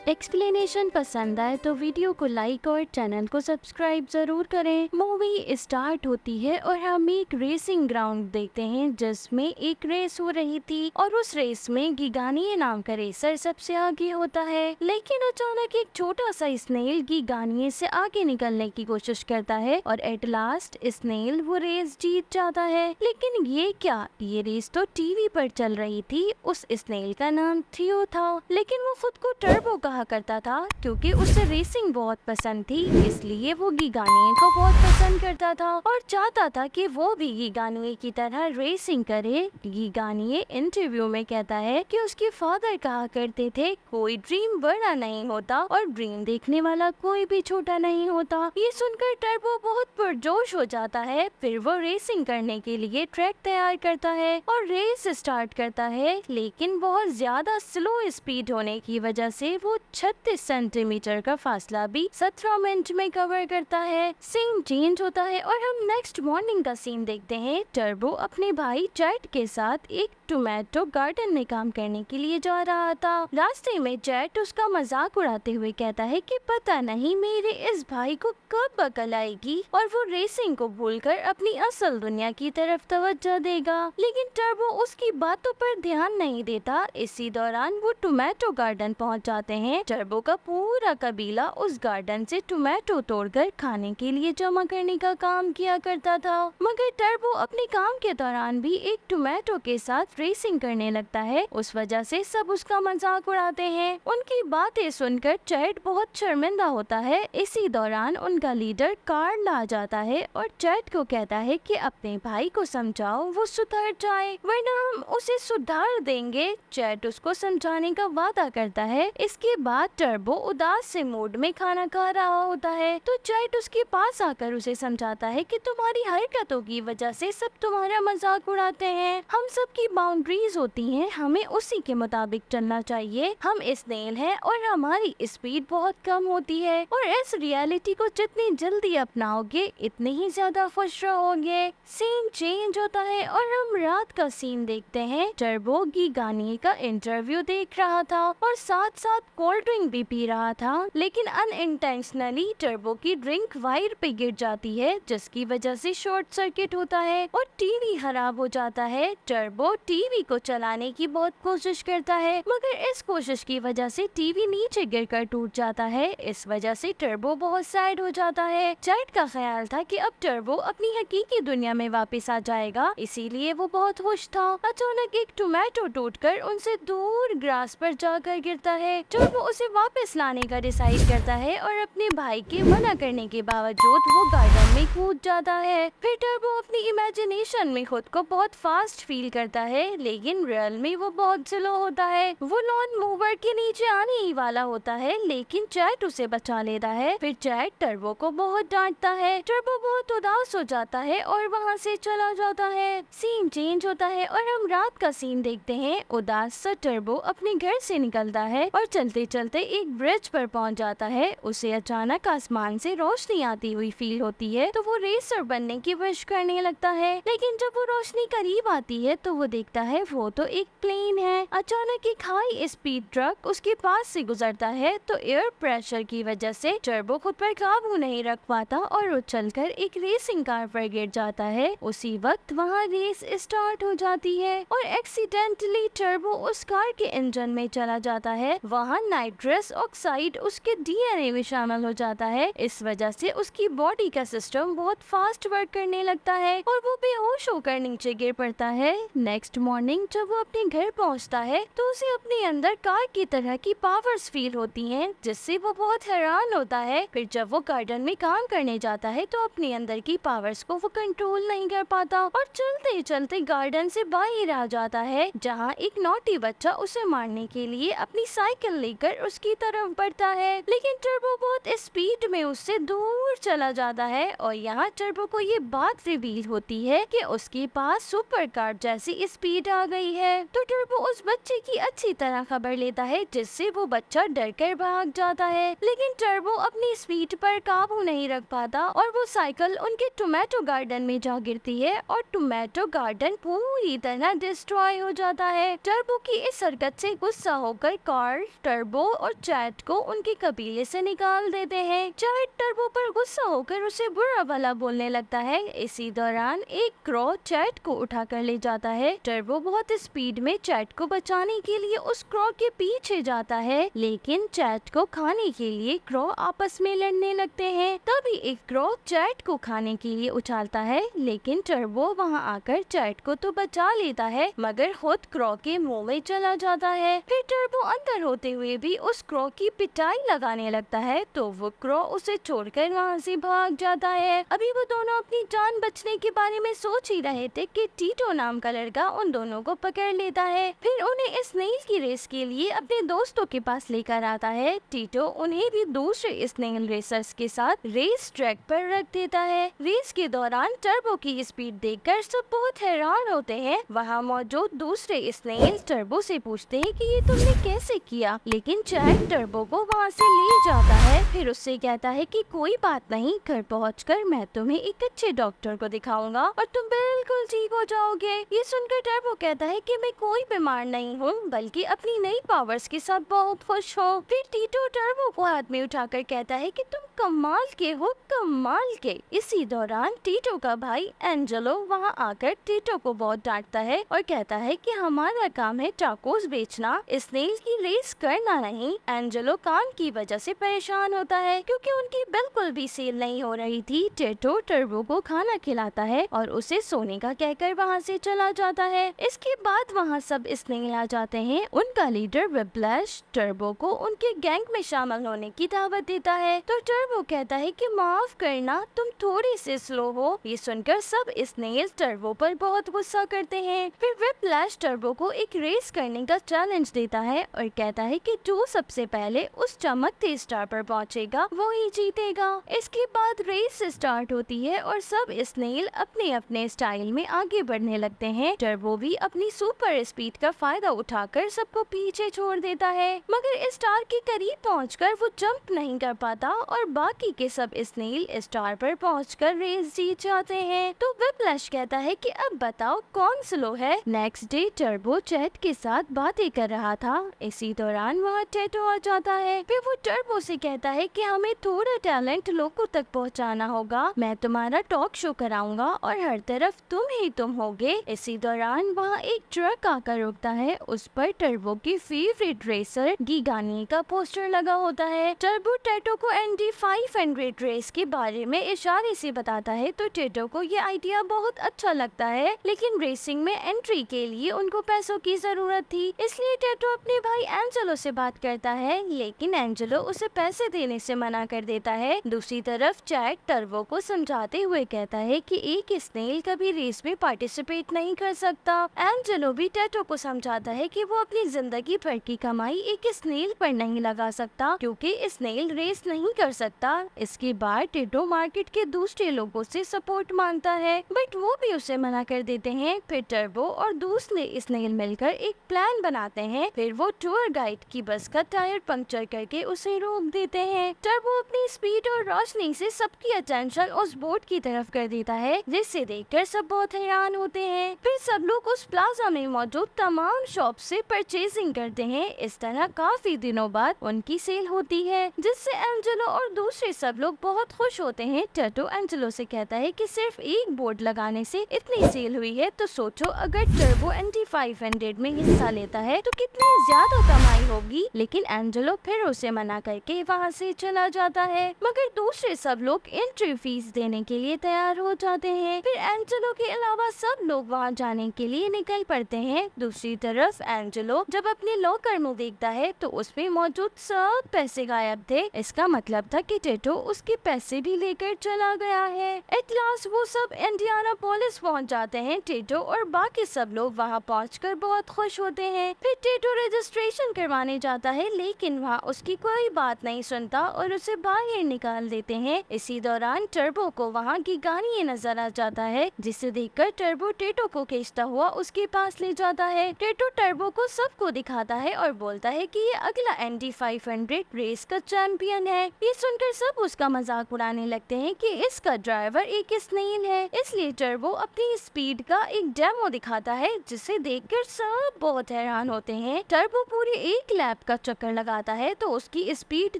Explanation पसंद आए तो वीडियो को लाइक और चैनल को सब्सक्राइब जरूर करें। मूवी स्टार्ट होती है और हम एक रेसिंग ग्राउंड देखते हैं जिसमें एक रेस हो रही थी और उस रेस में गिगानी नाम का रेसर सबसे आगे होता है। लेकिन अचानक एक छोटा सा स्नेल गिगानी से आगे निकलने की कोशिश करता है और एट लास्ट स्नेल वो रेस जीत जाता है। लेकिन ये क्या, ये रेस तो टीवी पर चल रही थी। उस स्नेल का नाम थियो था, लेकिन वो खुद को टर्बो कहा करता था क्योंकि उसे रेसिंग बहुत पसंद थी। इसलिए वो गिगानिए को बहुत पसंद करता था और चाहता था कि वो भी गिगानिए की तरह रेसिंग करे। गिगानिए इंटरव्यू में कहता है कि उसके फादर कहा करते थे कोई ड्रीम बड़ा नहीं होता और ड्रीम देखने वाला कोई भी छोटा नहीं होता। ये सुनकर टर्बो बहुत पुरजोश हो जाता है। फिर वो रेसिंग करने के लिए ट्रैक तैयार करता है और रेस स्टार्ट करता है, लेकिन बहुत ज्यादा स्लो स्पीड होने की वजह से वो 36 सेंटीमीटर का फासला भी 17 मिनट में कवर करता है। सीन चेंज होता है और हम नेक्स्ट मॉर्निंग का सीन देखते हैं। टर्बो अपने भाई चैट के साथ एक टोमेटो गार्डन में काम करने के लिए जा रहा था। रास्ते में चैट उसका मजाक उड़ाते हुए कहता है कि पता नहीं मेरे इस भाई को कब अकल आएगी और वो रेसिंग को भूलकर अपनी असल दुनिया की तरफ तवज्जो देगा। लेकिन टर्बो उसकी बातों पर ध्यान नहीं देता। इसी दौरान वो टोमेटो गार्डन पहुंच जाते हैं। टर्बो का पूरा कबीला उस गार्डन से टोमेटो तोड़कर खाने के लिए जमा करने का काम किया करता था, मगर टर्बो अपने काम के दौरान भी एक टोमेटो के साथ रेसिंग करने लगता है। उस वजह से सब उसका मजाक उड़ाते हैं। उनकी बातें सुनकर चैट बहुत शर्मिंदा होता है। इसी दौरान उनका लीडर कार्ल आ जाता है और चैट को कहता है कि अपने भाई को समझाओ वो सुधर जाए वरना हम उसे सुधार देंगे। चैट उसको समझाने का वादा करता है। इसके बाद टर्बो उदास से मूड में खाना खा रहा होता है तो चैट उसके पास आकर उसे समझाता है कि तुम्हारी हरकतों की वजह से सब तुम्हारा मजाक उड़ाते हैं। हम सब की बाउंड्रीज होती हैं, हमें उसी के मुताबिक चलना चाहिए। हम स्नेल हैं और हमारी स्पीड बहुत कम होती है और इस रियलिटी को जितनी जल्दी अपनाओगे इतने ही ज्यादा खुश रहोगे। सीन चेंज होता है और हम रात का सीन देखते हैं। टर्बो गिगानी का इंटरव्यू देख रहा था और साथ साथ कोल्ड ड्रिंक भी पी रहा था, लेकिन अनइंटेंशनली टर्बो की ड्रिंक वायर पे गिर जाती है जिसकी वजह से शॉर्ट सर्किट होता है और टीवी खराब हो जाता है। टर्बो टीवी को चलाने की बहुत कोशिश करता है, मगर इस कोशिश की वजह से टीवी नीचे गिरकर टूट जाता है। इस वजह से टर्बो बहुत सैड हो जाता है। चैट का ख्याल था कि अब टर्बो अपनी हकीकी दुनिया में वापस आ जाएगा, इसीलिए वो बहुत खुश था। अचानक एक टोमेटो टूटकर उनसे दूर ग्रास पर जाकर गिरता है। टर्बो उसे वापस लाने का डिसाइड करता है और अपने भाई के मना करने के बावजूद वो गार्डन में कूद जाता है। फिर टर्बो अपनी इमेजिनेशन में खुद को बहुत फास्ट फील करता है, लेकिन रियल में वो बहुत स्लो होता है। वो लॉन मूवर के नीचे आने ही वाला होता है, लेकिन चैट उसे बचा लेता है। फिर चैट टर्बो को बहुत डांटता है। टर्बो बहुत उदास हो जाता है और वहाँ से चला जाता है। सीन चेंज होता है और हम रात का सीन देखते हैं। उदास सा टर्बो अपने घर से निकलता है और चलते चलते एक ब्रिज पर पहुँच जाता है। उसे अचानक आसमान से रोशनी आती हुई फील होती है तो वो रेसर बनने की विश करने लगता है, लेकिन जब वो रोशनी करीब आती है तो वो देखता है वो तो एक प्लेन है। अचानक एक हाई स्पीड ट्रक उसके पास से गुजरता है तो एयर प्रेशर की वजह से टर्बो खुद पर काबू नहीं रख पाता और उछलकर एक रेसिंग कार पर गिर जाता है। उसी वक्त वहाँ रेस स्टार्ट हो जाती है और एक्सीडेंटली टर्बो उस कार के इंजन में चला जाता है। वहाँ नाइट्रस ऑक्साइड उसके डीएनए में शामिल हो जाता है। इस वजह से उसकी बॉडी का सिस्टम बहुत फास्ट वर्क करने लगता है और वो बेहोश होकर नीचे गिर पड़ता है। नेक्स्ट मॉर्निंग जब वो अपने घर पहुंचता है तो उसे अपने अंदर कार की तरह की पावर्स फील होती हैं, जिससे वो बहुत हैरान होता है। फिर जब वो गार्डन में काम करने जाता है तो अपने अंदर की पावर्स को वो कंट्रोल नहीं कर पाता और चलते चलते गार्डन से बाहर आ जाता है, जहाँ एक नॉटी बच्चा उसे मारने के लिए अपनी साइकिल लेकर उसकी तरफ बढ़ता है। लेकिन टर्बो बहुत स्पीड में उससे दूर चला जाता है और यहाँ टर्बो को ये बात रिवील होती है कि उसके पास सुपर कार जैसी स्पीड आ गई है। तो टर्बो उस बच्चे की अच्छी तरह खबर लेता है, जिससे वो बच्चा डर कर भाग जाता है। लेकिन टर्बो अपनी स्पीड पर काबू नहीं रख पाता और वो साइकिल उनके टोमेटो गार्डन में जा गिरती है और टोमेटो गार्डन पूरी तरह डिस्ट्रॉय हो जाता है। टर्बो की इस हरकत से गुस्सा होकर कार्ल टर्बो टर्बो और चैट को उनके कबीले से निकाल देते हैं। चैट टर्बो पर गुस्सा होकर उसे बुरा भला बोलने लगता है। इसी दौरान एक क्रो चैट को उठा कर ले जाता है। टर्बो बहुत स्पीड में चैट को बचाने के लिए उस क्रो के पीछे जाता है, लेकिन चैट को खाने के लिए क्रो आपस में लड़ने लगते हैं। तभी एक क्रो चैट को खाने के लिए उछालता है, लेकिन टर्बो वहां आकर चैट को तो बचा लेता है, मगर खुद क्रो के मुंह में चला जाता है। फिर टर्बो अंदर होते हुए भी उस क्रो की पिटाई लगाने लगता है, तो वो क्रो उसे छोड़कर वहाँ से भाग जाता है। अभी वो दोनों अपनी जान बचने के बारे में सोच ही रहे थे कि टीटो नाम का लड़का उन दोनों को पकड़ लेता है। फिर उन्हें स्नेल की रेस के लिए अपने दोस्तों के पास लेकर आता है। टीटो उन्हें भी दूसरे स्नेल रेसर्स के साथ रेस ट्रैक पर रख देता है। रेस के दौरान टर्बो की स्पीड देखकर सब बहुत हैरान होते हैं। वहाँ मौजूद दूसरे स्नेल टर्बो से पूछते हैं कि ये तुमने कैसे किया, लेकिन चैट टर्बो को वहाँ से ले जाता है। फिर उससे कहता है कि कोई बात नहीं, घर पहुंचकर मैं तुम्हें एक अच्छे डॉक्टर को दिखाऊंगा और तुम बिल्कुल ठीक हो जाओगे। ये सुनकर टर्बो कहता है कि मैं कोई बीमार नहीं हूँ, बल्कि अपनी नई पावर्स के साथ बहुत खुश हूँ। फिर टीटो टर्बो को हाथ में उठाकर कहता है कि तुम कमाल के हो, कमाल के। इसी दौरान टीटो का भाई एंजेलो वहाँ आकर टीटो को बहुत डांटता है और कहता है कि हमारा काम है टाकोस बेचना, स्नेल की रेस करना नहीं। एंजेलो काम की वजह से परेशान होता है क्योंकि उनकी बिल्कुल भी सेल नहीं हो रही थी। टीटो टर्बो को खाना खिलाता है और उसे सोने का कहकर वहाँ से चला जाता है। इसके बाद वहाँ सब स्नेल आ जाते हैं। उनका लीडर विप्लैश टर्बो को उनके गैंग में शामिल होने की दावत देता है, तो टर्बो कहता है कि माफ करना, तुम थोड़े से स्लो हो। ये सुनकर सब स्नेल टर्बो पर बहुत गुस्सा करते हैं। फिर विप्लैश टर्बो को एक रेस करने का चैलेंज देता है और कहता है कि जो सबसे पहले उस चमकते स्टार पर पहुंचेगा वो ही जीतेगा। इसके बाद रेस स्टार्ट होती है और सब स्नेल अपने अपने स्टाइल में आगे बढ़ने लगते हैं। टर्बो भी अपनी सुपर स्पीड का फायदा उठाकर सबको पीछे छोड़ देता है, मगर स्टार के करीब पहुंचकर वो जंप नहीं कर पाता और बाकी के सब स्नेल स्टार पर पहुंचकर रेस जीत जाते हैं। तो विप्लैश कहता है कि अब बताओ कौन स्लो है। नेक्स्ट डे टर्बो चैट के साथ बातें कर रहा था। इसी दौरान वहाँ टेटो आ जाता है। फिर वो टर्बो से कहता है कि हमें थोड़ा टैलेंट लोगों तक पहुँचाना होगा। मैं तुम्हारा टॉक शो कराऊंगा और हर तरफ तुम ही तुम होगे। इसी दौरान वहाँ एक ट्रक आकर रुकता है। उस पर टर्बो की फेवरेट रेसर गीगानी का पोस्टर लगा होता है। टर्बो टेटो को ND 500 रेस के बारे में इशारे से बताता है, तो टेटो को ये आइडिया बहुत अच्छा लगता है, लेकिन रेसिंग में एंट्री के लिए उनको पैसों की जरूरत थी। इसलिए टेटो अपने भाई एंजेलो से बात करता है, लेकिन एंजेलो उसे पैसे देने से मना कर देता है। दूसरी तरफ चैट टर्बो को समझाते हुए कहता है कि एक स्नेल कभी रेस में पार्टिसिपेट नहीं कर सकता। एंजेलो भी टेटो को समझाता है कि वो अपनी जिंदगी भर की कमाई एक स्नेल पर नहीं लगा सकता, क्योंकि स्नेल रेस नहीं कर सकता। इसके बाद टेटो मार्केट के दूसरे लोगों से सपोर्ट मांगता है, बट वो भी उसे मना कर देते हैं। फिर टर्बो और दूसरे स्नेल मिलकर एक प्लान बनाते हैं। फिर वो टूर गाइड की बस का टायर पंक्चर करके उसे रोक देते हैं। टर्बो अपनी स्पीड और रोशनी से सबकी अटेंशन उस बोट की तरफ कर देता है, जिसे देखकर सब बहुत हैरान होते हैं। फिर सब लोग उस प्लाजा में मौजूद तमाम शॉप से परचेजिंग करते हैं। इस तरह काफी दिनों बाद उनकी सेल होती है, जिससे एंजेलो और दूसरे सब लोग बहुत खुश होते हैं। टर्बो एंजेलो से कहता है कि सिर्फ एक बोर्ड लगाने से इतनी सेल हुई है, तो सोचो अगर टर्बो ND 500 में हिस्सा लेता है तो कितनी ज्यादा कमाई होगी। लेकिन एंजेलो फिर उसे मना करके वहाँ से चला जाता है, मगर दूसरे सब लोग एंट्री फीस देने के लिए तैयार हो जाते हैं। फिर एंजेलो के अलावा सब लोग वहाँ जाने के लिए निकल पड़ते हैं। दूसरी तरफ एंजेलो जब अपने लॉकर में देखता है तो उसमें मौजूद सब पैसे गायब थे। इसका मतलब था कि टेटो उसके पैसे भी लेकर चला गया है। एट लास्ट वो सब इंडियानापोलिस पहुंच जाते हैं। टेटो और बाकी सब लोग वहां पहुंचकर बहुत खुश होते हैं। फिर टेटो रजिस्ट्रेशन करवाने जाता है, लेकिन वहां उसकी कोई बात नहीं सुनता और उसे बाहर निकाल देते हैं। इसी दौरान टर्बो को वहां गीगानी नजर आ जाता है, जिसे देखकर टर्बो टेटो को खींचता हुआ उसके पास ले जाता है। टेटो टर्बो को सबको दिखाता है और बोलता है कि ये अगला ND 500 रेस का चैंपियन है। ये सुनकर सब उसका मजाक उड़ाने लगते हैं कि इसका ड्राइवर एक स्नेल है। इसलिए टर्बो अपनी स्पीड का एक डेमो दिखाता है, जिसे देखकर सब बहुत हैरान होते हैं। टर्बो पूरे एक लैप का चक्कर लगाता है तो उसकी speed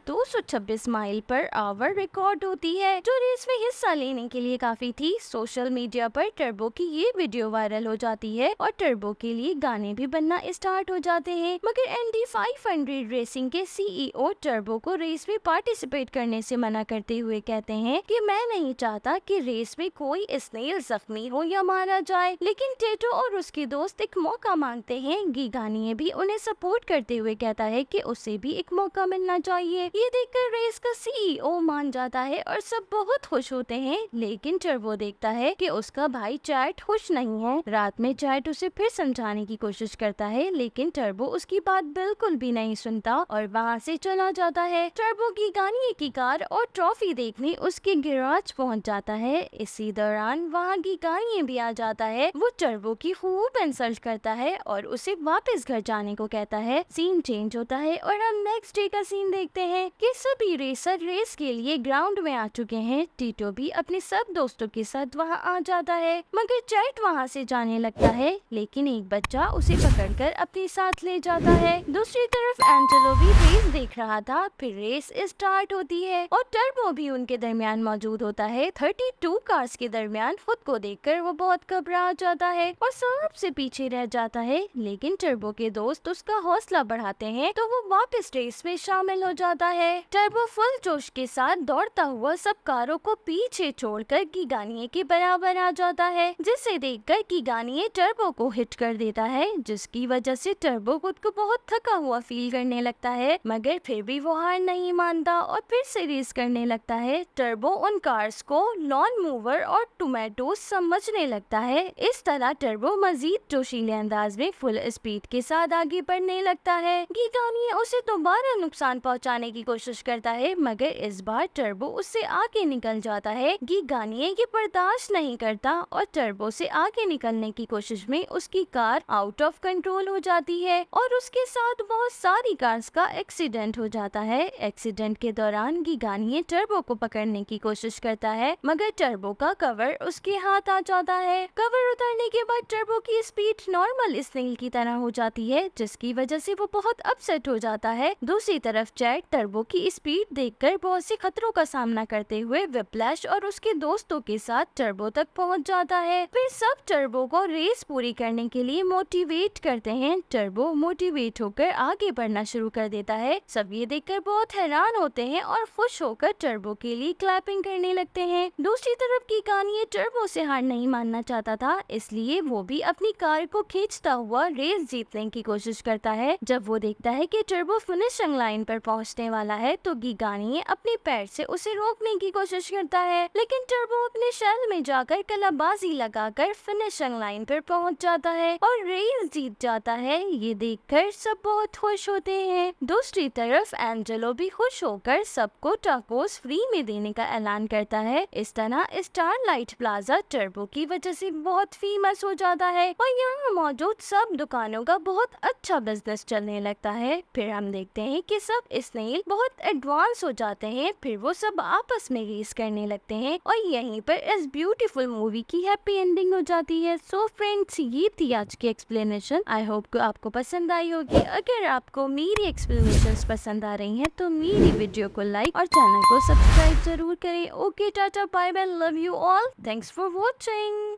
226 mile per hour record होती है, जो रेस में हिस्सा लेने के लिए काफी थी। सोशल मीडिया पर टर्बो की ये वीडियो वायरल हो जाती है और टर्बो के लिए गाने भी बनना स्टार्ट हो जाते हैं। मगर एनडी 500 रेसिंग के सीईओ टर्बो को रेस में पार्टिसिपेट करने से मना करते हुए कहते हैं कि मैं नहीं चाहता कि रेस में कोई स्नेल जख्मी हो या मारा जाए। लेकिन टेटो और उसके दोस्त एक मौका मांगते हैं। गिगानिये भी उन्हें सपोर्ट करते हुए कहता है कि उसे भी एक मौका मिलना चाहिए। ये देखकर रेस का सीईओ मान जाता है और सब बहुत खुश होते हैं। लेकिन टर्बो देखता है कि उसका भाई चैट खुश नहीं है। रात में चैट उसे फिर समझाने की कोशिश करता है, लेकिन टर्बो उसकी बात बिल्कुल भी नहीं सुनता और वहाँ से चला जाता है। टर्बो गिगानिये की कार और ट्रॉफी देखने उसके गैराज पहुँच जाता है। इसी दौरान वहाँ गिगानिये भी आ जाता है। वो टर्बो की खूब इंसल्ट करता है और उसे वापस घर जाने को कहता है। सीन चेंज होता है और हम नेक्स्ट डे का सीन देखते हैं कि सभी रेसर रेस के लिए ग्राउंड में आ चुके हैं। टीटो भी अपने सब दोस्तों के साथ वहाँ आ जाता है, मगर चैट वहाँ से जाने लगता है, लेकिन एक बच्चा उसे पकड़कर अपने साथ ले जाता है। दूसरी तरफ एंजेलो भी रेस देख रहा था। फिर रेस स्टार्ट होती है और टर्बो भी उनके दरमियान मौजूद होता है। 32 कार्स के दरमियान खुद को देखकर वो बहुत घबरा जाता है और सबसे पीछे रह जाता है। लेकिन टर्बो के दोस्त उसका हौसला बढ़ाते हैं तो वो वापस रेस में शामिल हो जाता है। टर्बो फुल जोश के साथ दौड़ता हुआ सब कारों को पीछे छोड़कर गिगानिये के बराबर आ जाता है, जिसे देखकर गिगानिये टर्बो को हिट कर देता है, जिसकी वजह से टर्बो खुद को बहुत थका हुआ फील करने लगता है। मगर फिर भी वो हार नहीं मानता और फिर से रेस करने लगता है। टर्बो उन कार्स को लॉन मूवर और टोमेटो समझने लगता है। इस तरह टर्बो मजीद जोशीले अंदाज में फुल स्पीड के साथ आगे बढ़ने लगता है। गिगानिये उसे दोबारा नुकसान पहुंचाने की कोशिश करता है, मगर इस बार टर्बो उससे आगे निकल जाता है। गिगानिये ये बर्दाश्त नहीं करता और टर्बो से आगे निकलने की कोशिश में उसकी कार आउट ऑफ कंट्रोल हो जाती है और उसके साथ बहुत सारी कार्स का एक्सीडेंट हो जाता है। एक्सीडेंट के दौरान गिगानिये टर्बो को पकड़ने की कोशिश करता है, मगर टर्बो का कवर उसके हाथ आ जाता है। कवर उतारने के बाद टर्बो की स्पीड नॉर्मल स्नेल की तरह हो जाती है, जिसकी वजह से वो बहुत अपसेट हो जाता है। दूसरी तरफ चैट टर्बो की स्पीड देखकर बहुत से खतरों का सामना करते हुए विप्लैश और उसके दोस्तों के साथ टर्बो तक पहुंच जाता है। फिर सब टर्बो को रेस पूरी करने के लिए मोटिवेट करते हैं। टर्बो मोटिवेट होकर आगे बढ़ना शुरू कर देता है। सब ये देखकर बहुत हैरान होते हैं और खुश होकर टर्बो के लिए क्लैपिंग करने लगते हैं। दूसरी तरफ गिगानिये टर्बो से हार नहीं मानना चाहता था, इसलिए वो भी अपनी कार को खींचता हुआ रेस जीतने की कोशिश करता है। जब वो देखता है कि टर्बो फिनिशिंग लाइन पर पहुंचने वाला है तो गिगानिये अपने पैर से उसे रोकने की कोशिश करता है, लेकिन टर्बो अपने शेल में जाकर कलाबाजी लगाकर फिनिशिंग लाइन पर पहुंच जाता है और रेस जीत जाता है। ये देखकर सब बहुत खुश होते हैं। दूसरी तरफ एंजेलो भी खुश होकर सबको टाकोस फ्री में देने का ऐलान करता है। इस तरह स्टारलाइट प्लाजा टर्बो की वजह से बहुत फेमस हो जाता है और यहाँ मौजूद सब दुकानों का बहुत अच्छा बिजनेस चलने लगता है। फिर हम देखते हैं कि सब स्नेल बहुत एडवांस हो जाते हैं। फिर वो सब आपस में रेस करने लगते हैं और यहीं पर इस ब्यूटीफुल मूवी की हैप्पी एंडिंग हो जाती है। सो फ्रेंड्स, ये थी आज की एक्सप्लेनेशन। आई होप आपको पसंद आई होगी। अगर आपको मेरी एक्सप्लेनेशंस पसंद आ रही हैं तो मेरी वीडियो को लाइक और चैनल को सब्सक्राइब जरूर करें। Okay, ta-ta, bye bye, love you all, thanks for watching.